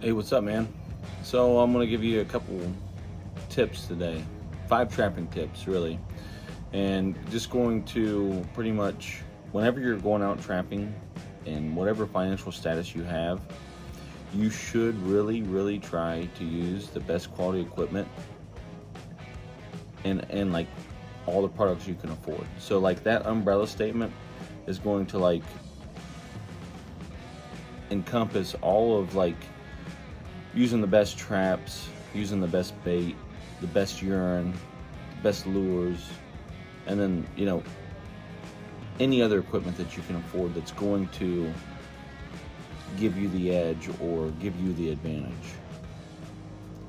Hey, what's up, man? So I'm gonna give you a couple tips today, 5 trapping tips, really, and just going to pretty much whenever you're going out trapping, and whatever financial status you have, you should really try to use the best quality equipment and like all the products you can afford. So like that umbrella statement is going to like encompass all of like using the best traps, using the best bait, the best urine, the best lures, and then, any other equipment that you can afford that's going to give you the edge or give you the advantage.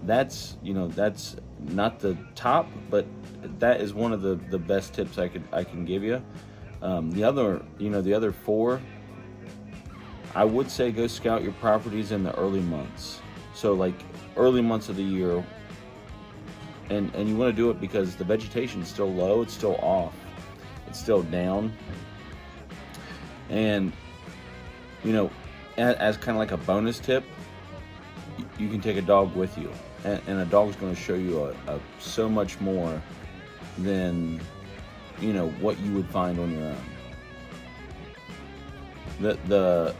That's not the top, but that is one of the best tips I can give you. The other four, I would say go scout your properties in the early months. So like early months of the year, and you want to do it because the vegetation is still low, it's still off, it's still down, and as kind of like a bonus tip, you can take a dog with you, and a dog's going to show you so much more than what you would find on your own. The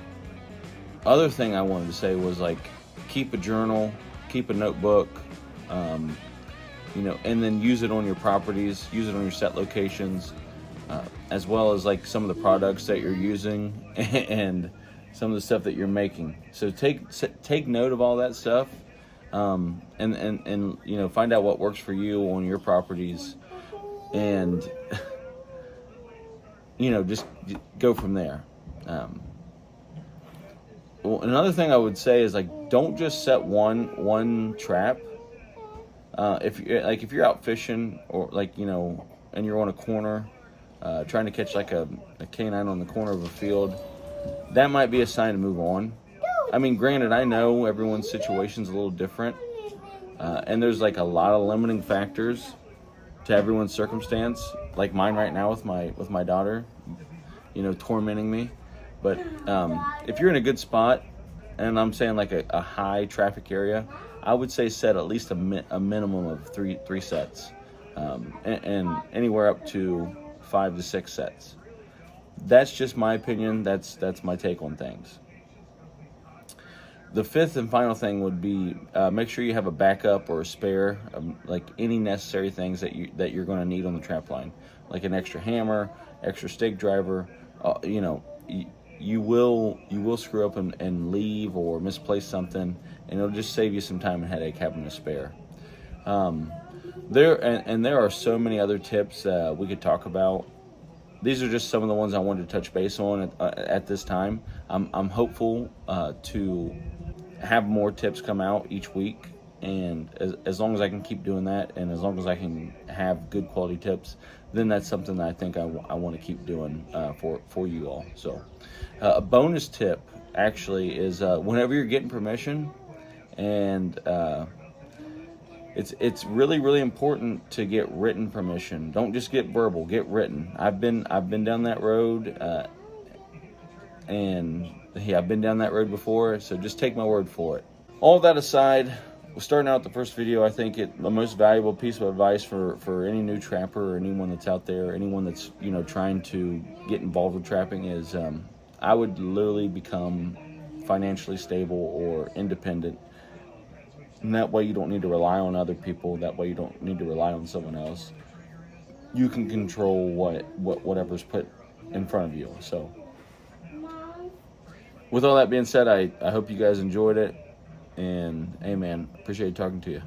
other thing I wanted to say was like keep a journal, keep a notebook, and then use it on your properties, use it on your set locations, as well as like some of the products that you're using and some of the stuff that you're making. So take note of all that stuff, and find out what works for you on your properties, and just go from there. Well, another thing I would say is like don't just set one trap. If you're out fishing or and you're on a corner, trying to catch like a canine on the corner of a field, that might be a sign to move on. I mean, granted, I know everyone's situation's a little different, and there's like a lot of limiting factors to everyone's circumstance, like mine right now with my daughter, tormenting me. But if you're in a good spot, and I'm saying like a high traffic area, I would say set at least a minimum of three sets, and anywhere up to 5 to 6 sets. That's just my opinion. That's my take on things. The fifth and final thing would be make sure you have a backup or a spare, like any necessary things that you're going to need on the trap line, like an extra hammer, extra stake driver. You will screw up and leave or misplace something, and it'll just save you some time and headache having a spare. There are so many other tips we could talk about. These are just some of the ones I wanted to touch base on at this time. I'm hopeful to have more tips come out each week, and as long as I can keep doing that, and as long as I can have good quality tips, then that's something that I think I want to keep doing for you all. So a bonus tip actually is whenever you're getting permission, and it's really important to get written permission. Don't just get verbal, get written. I've been down that road, and yeah, I've been down that road before, so just take my word for it. All that aside, starting out the first video, I think the most valuable piece of advice for any new trapper or anyone that's out there, anyone that's trying to get involved with trapping is I would literally become financially stable or independent. And that way you don't need to rely on other people. That way you don't need to rely on someone else. You can control whatever's put in front of you. So with all that being said, I hope you guys enjoyed it. And hey man, appreciate talking to you.